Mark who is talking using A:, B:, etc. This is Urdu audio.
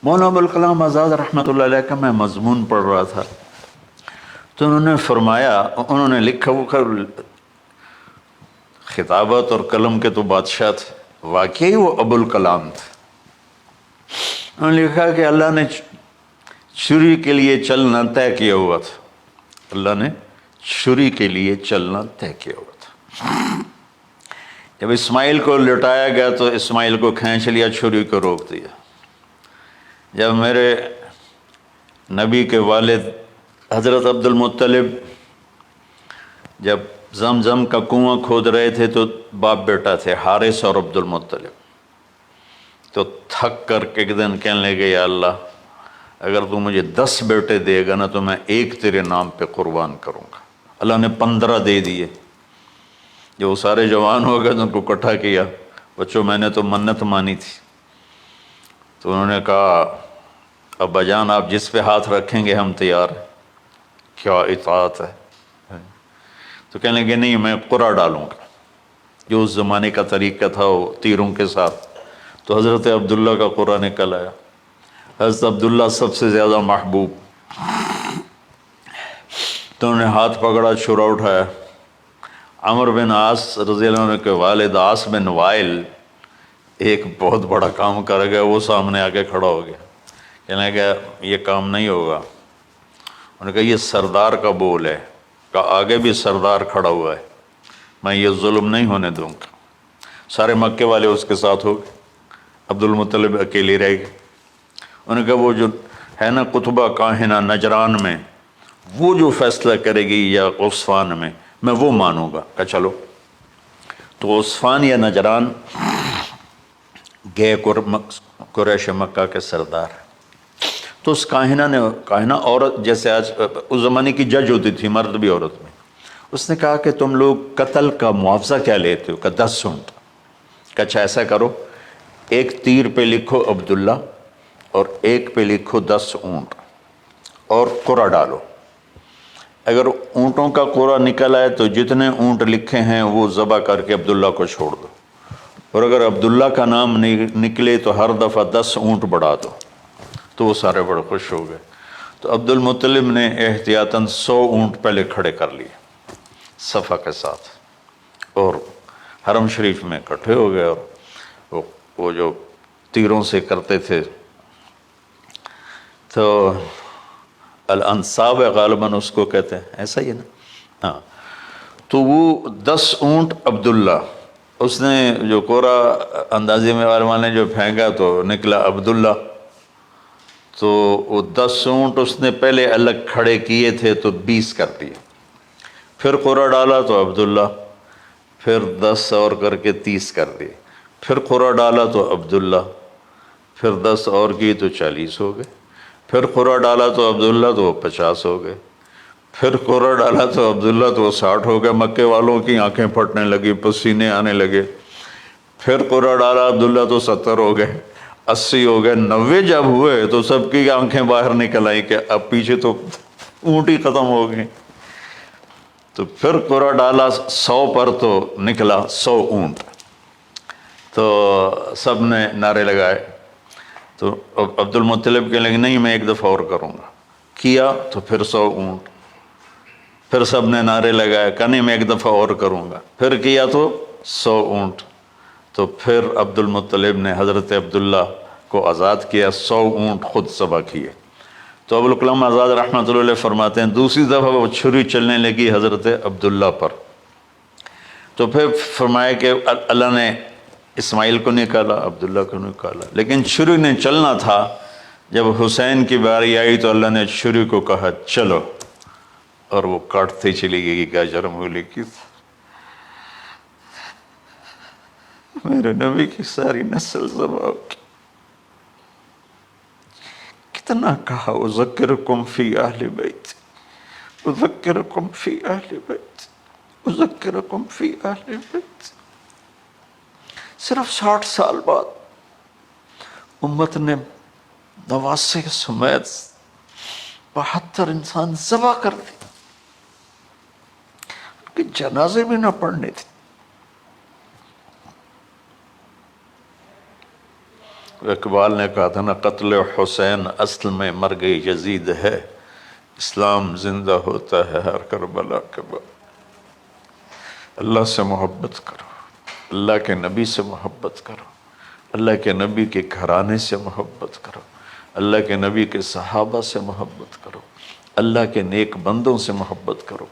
A: مولانا ابوالکلام آزاد رحمۃ اللہ علیہ کا میں مضمون پڑھ رہا تھا تو انہوں نے فرمایا، انہوں نے لکھا وہ خطابت اور قلم کے تو بادشاہ تھے، واقعی وہ ابوالکلام تھے۔ انہوں نے لکھا کہ اللہ نے چھری کے لیے چلنا طے کیا ہوا تھا، اللہ نے چھری کے لیے چلنا طے کیا ہوا تھا۔ جب اسماعیل کو لٹایا گیا تو اسماعیل کو کھینچ لیا، چھری کو روک دیا۔ جب میرے نبی کے والد حضرت عبد المطلب جب زمزم کا کنواں کھود رہے تھے تو باپ بیٹا تھے، حارث اور عبد المطلب، تو تھک کر کے ایک دن کہنے لگے یا اللہ اگر تو مجھے 10 بیٹے دے گا نا تو میں ایک تیرے نام پہ قربان کروں گا۔ اللہ نے 15 دے دیے۔ جو وہ سارے جوان ہو گئے تو ان کو اکٹھا کیا، بچوں میں نے تو منت مانی تھی۔ تو انہوں نے کہا ابا جان آپ جس پہ ہاتھ رکھیں گے ہم تیار ہیں، کیا اطاعت ہے۔ تو کہنے لگے نہیں میں قرعہ ڈالوں گا، جو اس زمانے کا طریقہ تھا وہ تیروں کے ساتھ۔ تو حضرت عبداللہ کا قرعہ نکل آیا۔ حضرت عبداللہ سب سے زیادہ محبوب، تو انہوں نے ہاتھ پکڑا، چھرا اٹھایا۔ عمر بن عاص رضی اللہ عنہ کے والد عاص بن وائل ایک بہت بڑا کام کر گیا، وہ سامنے آ کے کھڑا ہو گیا، کہنے لگا یہ کام نہیں ہوگا۔ انہوں نے کہا یہ سردار کا بول ہے، کہا آگے بھی سردار کھڑا ہوا ہے، میں یہ ظلم نہیں ہونے دوں گا۔ سارے مکے والے اس کے ساتھ ہو گئے، عبد المطلب اکیلے رہ گئے۔ انہوں نے کہا وہ جو ہے نا قطبہ کاہنہ نجران میں، وہ جو فیصلہ کرے گی یا عصفان میں وہ مانوں گا۔ کہا چلو۔ تو عصفان یا نجران گئے قریش مکہ کے سردار۔ تو اس کاہنہ عورت، جیسے آج اس زمانے کی جج ہوتی تھی، مرد بھی عورت میں، اس نے کہا کہ تم لوگ قتل کا معاوضہ کیا لیتے ہو؟ کہ 10 اونٹ۔ کہ اچھا ایسا کرو، ایک تیر پہ لکھو عبداللہ اور ایک پہ لکھو 10 اونٹ اور قرعہ ڈالو۔ اگر اونٹوں کا قرعہ نکل آئے تو جتنے اونٹ لکھے ہیں وہ ذبح کر کے عبداللہ کو چھوڑ دو، اور اگر عبداللہ کا نام نکلے تو ہر دفعہ 10 اونٹ بڑھا دو۔ تو وہ سارے بڑے خوش ہو گئے۔ تو عبد المطلب نے احتیاطاً 100 اونٹ پہلے کھڑے کر لیے صفا کے ساتھ، اور حرم شریف میں اکٹھے ہو گئے، اور وہ جو تیروں سے کرتے تھے تو الانصاب غالباً اس کو کہتے ہیں، ایسا ہی ہے نا؟ ہاں۔ تو وہ 10 اونٹ عبداللہ، اس نے جو قرعہ اندازی میں والے جو پھینکا تو نکلا عبداللہ۔ تو وہ 10 اونٹ اس نے پہلے الگ کھڑے کیے تھے تو 20 کر دیے، پھر قرعہ ڈالا تو عبداللہ، پھر 10 اور کر کے 30 کر دیے، پھر قرعہ ڈالا تو عبداللہ، پھر 10 اور کی تو 40 ہو گئے، پھر قرعہ ڈالا تو عبداللہ تو 50 ہو گئے، پھر قرعہ ڈالا تو عبداللہ تو 60 ہو گئے۔ مکے والوں کی آنکھیں پھٹنے لگی، پسینے آنے لگے۔ پھر قرعہ ڈالا عبداللہ تو 70 ہو گئے، 80 ہو گئے، 90 جب ہوئے تو سب کی آنکھیں باہر نکل آئیں کہ اب پیچھے تو اونٹ ہی ختم ہو گئے۔ تو پھر قرعہ ڈالا 100 پر تو نکلا 100 اونٹ۔ تو سب نے نعرے لگائے۔ تو عبد المطلب کہنے لگے نہیں میں ایک دفعہ اور کروں گا، کیا تو پھر 100 اونٹ، پھر سب نے نعرے لگائے، کہا نہیں میں ایک دفعہ اور کروں گا، پھر کیا تو 100 اونٹ۔ تو پھر عبد المطلب نے حضرت عبداللہ کو آزاد کیا، 100 اونٹ خود ذبح کیے۔ تو ابوالکلام آزاد رحمۃ اللہ علیہ فرماتے ہیں دوسری دفعہ وہ چھری چلنے لگی حضرت عبداللہ پر، تو پھر فرمایا کہ اللہ نے اسماعیل کو نکالا، عبداللہ کو نکالا، لیکن چھری نے چلنا تھا۔ جب حسین کی باری آئی تو اللہ نے چھری کو کہا چلو، اور وہ کاٹتے چلی گئی گاجر مولی کی۔ میرے نبی کی ساری نسل ذبح ہو گئی۔ کتنا کہا اذکرکم فی اہل بیت، اذکرکم فی اہل بیت، اذکرکم فی اہل بیت۔ صرف 60 سال بعد امت نے 89 سمیت 72 انسان ذبح کر دی، کہ جنازے بھی نہ پڑھنے تھے۔ اقبال نے کہا تھا نا، قتل حسین اصل میں مرگ یزید ہے، اسلام زندہ ہوتا ہے ہر کربلا کے بعد۔ اللہ سے محبت کرو، اللہ کے نبی سے محبت کرو، اللہ کے نبی کے گھرانے سے محبت کرو، اللہ کے نبی کے صحابہ سے محبت کرو، اللہ کے نیک بندوں سے محبت کرو۔